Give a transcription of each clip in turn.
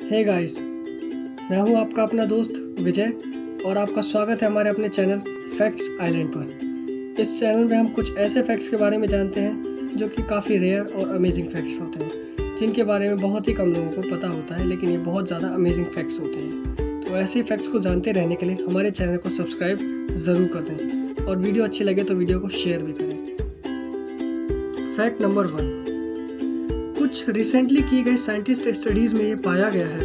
Hey guys, मैं हूं आपका अपना दोस्त विजय और आपका स्वागत है हमारे अपने चैनल फैक्ट्स आइलैंड पर। इस चैनल में हम कुछ ऐसे फैक्ट्स के बारे में जानते हैं जो कि काफ़ी रेयर और अमेजिंग फैक्ट्स होते हैं, जिनके बारे में बहुत ही कम लोगों को पता होता है, लेकिन ये बहुत ज़्यादा अमेजिंग फैक्ट्स होते हैं। तो ऐसे फैक्ट्स को जानते रहने के लिए हमारे चैनल को सब्सक्राइब ज़रूर कर दें और वीडियो अच्छी लगे तो वीडियो को शेयर भी करें। फैक्ट नंबर 1, कुछ रिसेंटली की गई साइंटिस्ट स्टडीज़ में ये पाया गया है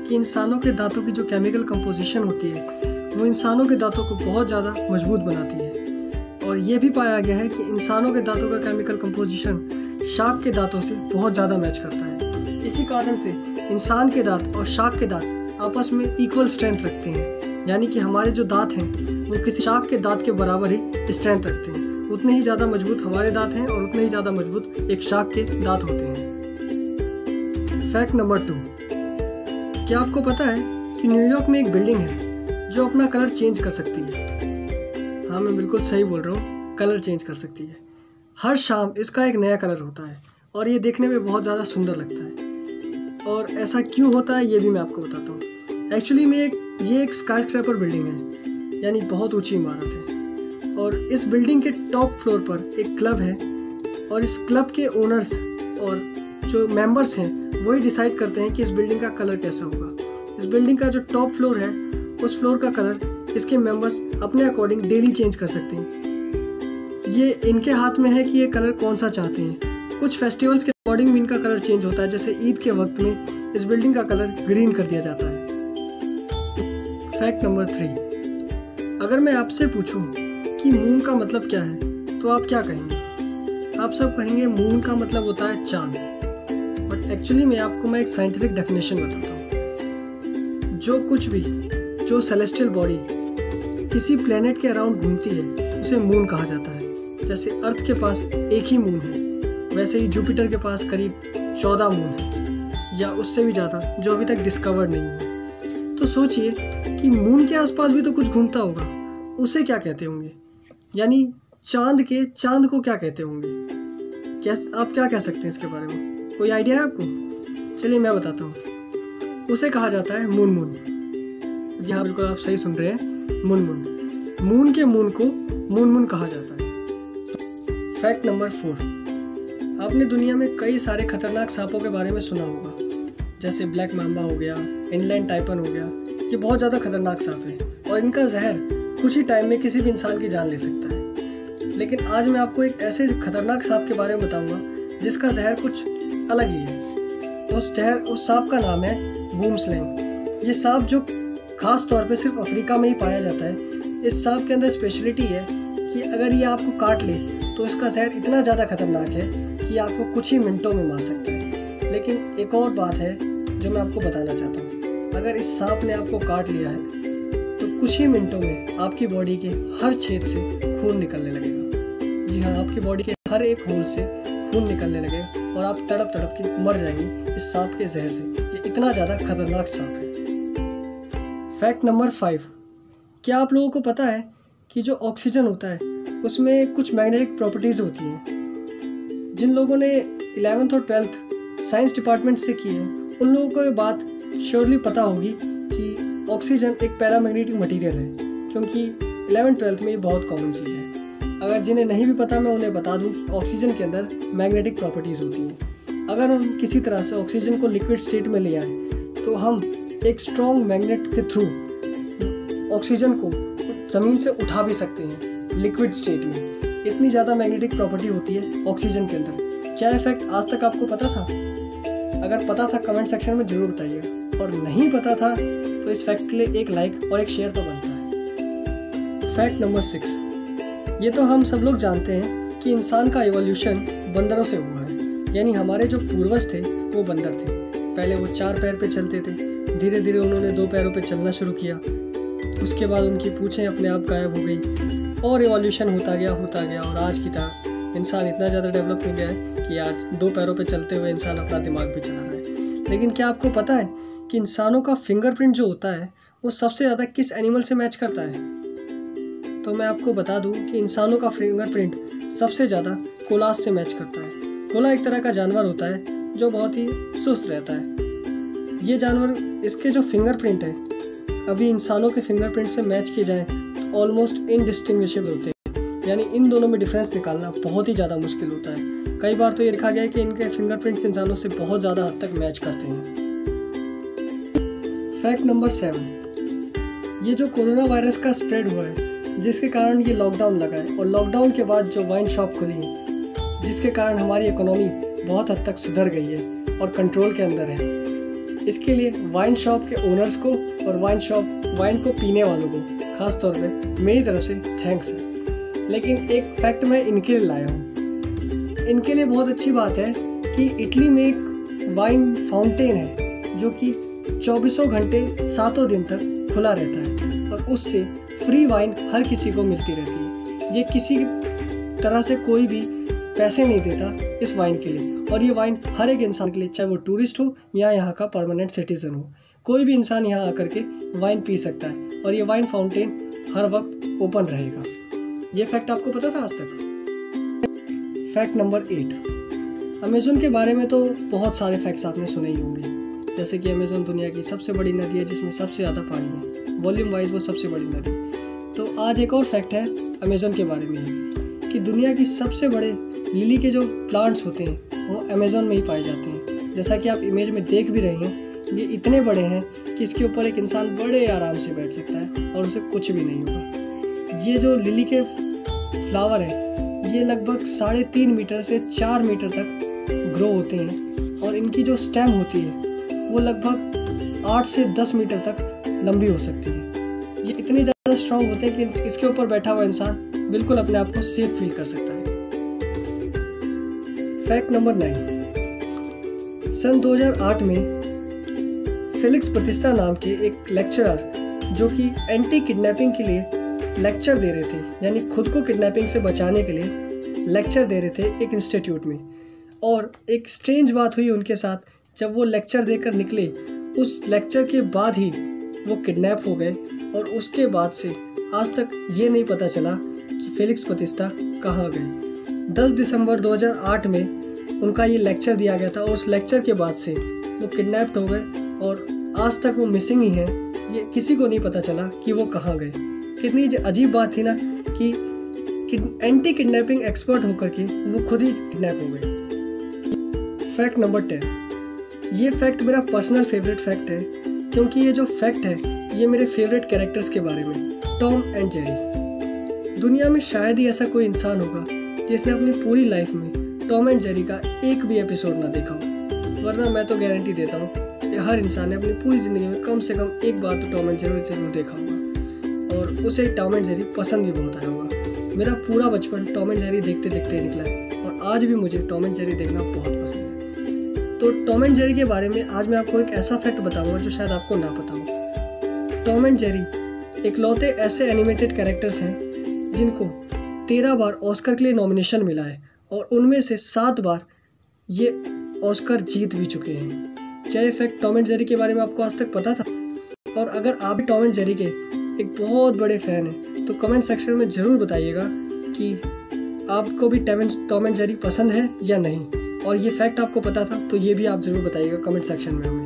कि इंसानों के दांतों की जो केमिकल कंपोजिशन होती है वो इंसानों के दांतों को बहुत ज़्यादा मजबूत बनाती है। और ये भी पाया गया है कि इंसानों के दांतों का केमिकल कंपोजिशन शार्क के दांतों से बहुत ज़्यादा मैच करता है। इसी कारण से इंसान के दांत और शार्क के दांत आपस में इक्वल स्ट्रेंथ रखते हैं, यानी कि हमारे जो दांत हैं वो किसी शार्क के दांत के बराबर ही स्ट्रेंथ रखते हैं। उतने ही ज़्यादा मजबूत हमारे दांत हैं और उतने ही ज़्यादा मजबूत एक शार्क के दांत होते हैं। फैक्ट नंबर 2, क्या आपको पता है कि न्यूयॉर्क में एक बिल्डिंग है जो अपना कलर चेंज कर सकती है? हाँ, मैं बिल्कुल सही बोल रहा हूँ, कलर चेंज कर सकती है। हर शाम इसका एक नया कलर होता है और ये देखने में बहुत ज़्यादा सुंदर लगता है। और ऐसा क्यों होता है ये भी मैं आपको बताता हूँ। एक्चुअली में ये एक स्काईस्क्रैपर बिल्डिंग है, यानी बहुत ऊँची इमारत है। और इस बिल्डिंग के टॉप फ्लोर पर एक क्लब है और इस क्लब के ओनर्स और जो मेंबर्स हैं वही डिसाइड करते हैं कि इस बिल्डिंग का कलर कैसा होगा। इस बिल्डिंग का जो टॉप फ्लोर है उस फ्लोर का कलर इसके मेंबर्स अपने अकॉर्डिंग डेली चेंज कर सकते हैं। ये इनके हाथ में है कि ये कलर कौन सा चाहते हैं। कुछ फेस्टिवल्स के अकॉर्डिंग भी इनका कलर चेंज होता है, जैसे ईद के वक्त में इस बिल्डिंग का कलर ग्रीन कर दिया जाता है। फैक्ट नंबर 3, अगर मैं आपसे पूछूं कि मून का मतलब क्या है तो आप क्या कहेंगे? आप सब कहेंगे मून का मतलब होता है चांद। बट एक्चुअली मैं आपको एक साइंटिफिक डेफिनेशन बताता हूँ। जो सेलेस्टियल बॉडी किसी प्लेनेट के अराउंड घूमती है उसे मून कहा जाता है। जैसे अर्थ के पास एक ही मून है, वैसे ही जुपिटर के पास करीब 14 मून है या उससे भी ज़्यादा, जो अभी तक डिस्कवर नहीं है। तो सोचिए कि मून के आसपास भी तो कुछ घूमता होगा, उसे क्या कहते होंगे? यानी चांद को क्या कहते होंगे? आप क्या कह सकते हैं इसके बारे में? कोई आइडिया है आपको? चलिए मैं बताता हूँ। उसे कहा जाता है मून। जी हाँ, बिल्कुल आप सही सुन रहे हैं, मून। मून के मून को मून कहा जाता है। फैक्ट नंबर 4, आपने दुनिया में कई सारे खतरनाक सांपों के बारे में सुना होगा, जैसे ब्लैक मांबा हो गया, इनलैंड टाइपन हो गया। ये बहुत ज़्यादा खतरनाक सांप है और इनका जहर कुछ ही टाइम में किसी भी इंसान की जान ले सकता है। लेकिन आज मैं आपको एक ऐसे खतरनाक सांप के बारे में बताऊंगा जिसका जहर कुछ अलग ही है। उस सांप का नाम है बूमस्लैंग। ये सांप जो खास तौर पे सिर्फ अफ्रीका में ही पाया जाता है। इस सांप के अंदर स्पेशलिटी है कि अगर ये आपको काट ले तो इसका जहर इतना ज़्यादा खतरनाक है कि आपको कुछ ही मिनटों में मार सकता है। लेकिन एक और बात है जो मैं आपको बताना चाहता हूँ, अगर इस सांप ने आपको काट लिया है तो कुछ ही मिनटों में आपकी बॉडी के हर छेद से खून निकलने लगेगा। जी हाँ, आपकी बॉडी के हर एक होल से खून निकलने लगेगा और आप तड़प के मर जाएंगे इस सांप के जहर से। ये इतना ज़्यादा खतरनाक सांप है। फैक्ट नंबर 5, क्या आप लोगों को पता है कि जो ऑक्सीजन होता है उसमें कुछ मैग्नेटिक प्रॉपर्टीज़ होती हैं? जिन लोगों ने 11th और 12th साइंस डिपार्टमेंट से की है उन लोगों को ये बात श्योरली पता होगी कि ऑक्सीजन एक पैरामैग्नेटिक मटीरियल है, क्योंकि 11th-12th में ये बहुत कॉमन चीज़ है। अगर जिन्हें नहीं भी पता मैं उन्हें बता दूं कि ऑक्सीजन के अंदर मैग्नेटिक प्रॉपर्टीज़ होती हैं। अगर हम किसी तरह से ऑक्सीजन को लिक्विड स्टेट में ले आए तो हम एक स्ट्रॉन्ग मैग्नेट के थ्रू ऑक्सीजन को ज़मीन से उठा भी सकते हैं लिक्विड स्टेट में। इतनी ज़्यादा मैग्नेटिक प्रॉपर्टी होती है ऑक्सीजन के अंदर। क्या फैक्ट आज तक आपको पता था? अगर पता था कमेंट सेक्शन में ज़रूर बताइएगा, और नहीं पता था तो इस फैक्ट के लिए एक लाइक और एक शेयर तो बनता है। फैक्ट नंबर 6, ये तो हम सब लोग जानते हैं कि इंसान का इवोल्यूशन बंदरों से हुआ है। यानी हमारे जो पूर्वज थे वो बंदर थे। पहले वो 4 पैर पे चलते थे, धीरे धीरे उन्होंने 2 पैरों पे चलना शुरू किया। उसके बाद उनकी पूंछें अपने आप गायब हो गई और इवोल्यूशन होता गया और आज की तरह इंसान इतना ज़्यादा डेवलप हो गया है कि आज 2 पैरों पे चलते हुए इंसान अपना दिमाग भी चला रहा है। लेकिन क्या आपको पता है कि इंसानों का फिंगरप्रिंट जो होता है वो सबसे ज़्यादा किस एनिमल से मैच करता है? तो मैं आपको बता दूं कि इंसानों का फिंगरप्रिंट सबसे ज़्यादा कोलास से मैच करता है। कोला एक तरह का जानवर होता है जो बहुत ही सुस्त रहता है। ये जानवर, इसके जो फिंगरप्रिंट है अभी इंसानों के फिंगरप्रिंट से मैच किए जाएँ तो ऑलमोस्ट इनडिस्टिंग्विशेबल होते हैं, यानी इन दोनों में डिफरेंस निकालना बहुत ही ज़्यादा मुश्किल होता है। कई बार तो ये देखा गया है कि इनके फिंगरप्रिंट्स इंसानों से बहुत ज़्यादा हद तक मैच करते हैं। फैक्ट नंबर 7, ये जो कोरोना वायरस का स्प्रेड हुआ है जिसके कारण ये लॉकडाउन लगा है, और लॉकडाउन के बाद जो वाइन शॉप खुली है जिसके कारण हमारी इकोनॉमी बहुत हद तक सुधर गई है और कंट्रोल के अंदर है, इसके लिए वाइन शॉप के ओनर्स को और वाइन को पीने वालों को खास तौर पे मेरी तरफ से थैंक्स है। लेकिन एक फैक्ट मैं इनके लिए लाया हूँ। इनके लिए बहुत अच्छी बात है कि इटली में एक वाइन फाउंटेन है जो कि 24 घंटे 7 दिन तक खुला रहता है और उससे फ्री वाइन हर किसी को मिलती रहती है। ये किसी तरह से कोई भी पैसे नहीं देता इस वाइन के लिए, और ये वाइन हर एक इंसान के लिए, चाहे वो टूरिस्ट हो या यहाँ का परमानेंट सिटीजन हो, कोई भी इंसान यहाँ आकर के वाइन पी सकता है और ये वाइन फाउंटेन हर वक्त ओपन रहेगा। ये फैक्ट आपको पता था आज तक? फैक्ट नंबर 8, अमेज़न के बारे में तो बहुत सारे फैक्ट्स आपने सुने ही होंगे, जैसे कि अमेज़न दुनिया की सबसे बड़ी नदी है जिसमें सबसे ज़्यादा पानी है, वॉल्यूम वाइज वो सबसे बड़ी नदी। तो आज एक और फैक्ट है अमेज़न के बारे में कि दुनिया की सबसे बड़े लिली के जो प्लांट्स होते हैं वो अमेज़न में ही पाए जाते हैं। जैसा कि आप इमेज में देख भी रहे हैं, ये इतने बड़े हैं कि इसके ऊपर एक इंसान बड़े आराम से बैठ सकता है और उसे कुछ भी नहीं होगा। ये जो लिली के फ्लावर है ये लगभग 3.5 मीटर से 4 मीटर तक ग्रो होते हैं और इनकी जो स्टेम होती है वो लगभग 8 से 10 मीटर तक लंबी हो सकती है। ये इतने ज़्यादा स्ट्रॉन्ग होते हैं कि इसके ऊपर बैठा हुआ इंसान बिल्कुल अपने आप को सेफ फील कर सकता है। फैक्ट नंबर 9, सन 2008 में फेलिक्स बतिस्ता नाम के एक लेक्चरर जो कि एंटी किडनैपिंग के लिए लेक्चर दे रहे थे, यानी खुद को किडनैपिंग से बचाने के लिए लेक्चर दे रहे थे एक इंस्टीट्यूट में, और एक स्ट्रेंज बात हुई उनके साथ। जब वो लेक्चर देकर निकले उस लेक्चर के बाद ही वो किडनैप हो गए और उसके बाद से आज तक ये नहीं पता चला कि फेलिक्स बतिस्ता कहाँ गए। 10 दिसंबर 2008 में उनका ये लेक्चर दिया गया था और उस लेक्चर के बाद से वो किडनैप्ड हो गए और आज तक वो मिसिंग ही हैं। ये किसी को नहीं पता चला कि वो कहाँ गए। कितनी अजीब बात थी ना कि एंटी किडनैपिंग एक्सपर्ट होकर के वो खुद ही किडनैप हो गए। फैक्ट नंबर 10, ये फैक्ट मेरा पर्सनल फेवरेट फैक्ट है क्योंकि ये जो फैक्ट है ये मेरे फेवरेट कैरेक्टर्स के बारे में, टॉम एंड जेरी। दुनिया में शायद ही ऐसा कोई इंसान होगा जिसने अपनी पूरी लाइफ में टॉम एंड जेरी का एक भी एपिसोड ना देखा हो, वरना मैं तो गारंटी देता हूँ कि हर इंसान ने अपनी पूरी ज़िंदगी में कम से कम एक बार तो टॉम एंड जेरी जरूर देखा होगा और उसे टॉम एंड जेरी पसंद भी बहुत आया होगा। मेरा पूरा बचपन टॉम एंड जेरी देखते देखते निकला है और आज भी मुझे टॉम एंड जेरी देखना बहुत पसंद है। तो टॉम एंड जेरी के बारे में आज मैं आपको एक ऐसा फैक्ट बताऊंगा जो शायद आपको ना पता हो। टॉम एंड जेरी इकलौते ऐसे एनिमेटेड कैरेक्टर्स हैं जिनको 13 बार ऑस्कर के लिए नॉमिनेशन मिला है और उनमें से 7 बार ये ऑस्कर जीत भी चुके हैं। क्या ये फैक्ट टॉम एंड जेरी के बारे में आपको आज तक पता था? और अगर आप भी टॉम एंड जेरी के एक बहुत बड़े फ़ैन हैं तो कमेंट सेक्शन में ज़रूर बताइएगा कि आपको भी टॉम एंड जेरी पसंद है या नहीं, और ये फैक्ट आपको पता था तो ये भी आप ज़रूर बताइएगा कमेंट सेक्शन में हमें।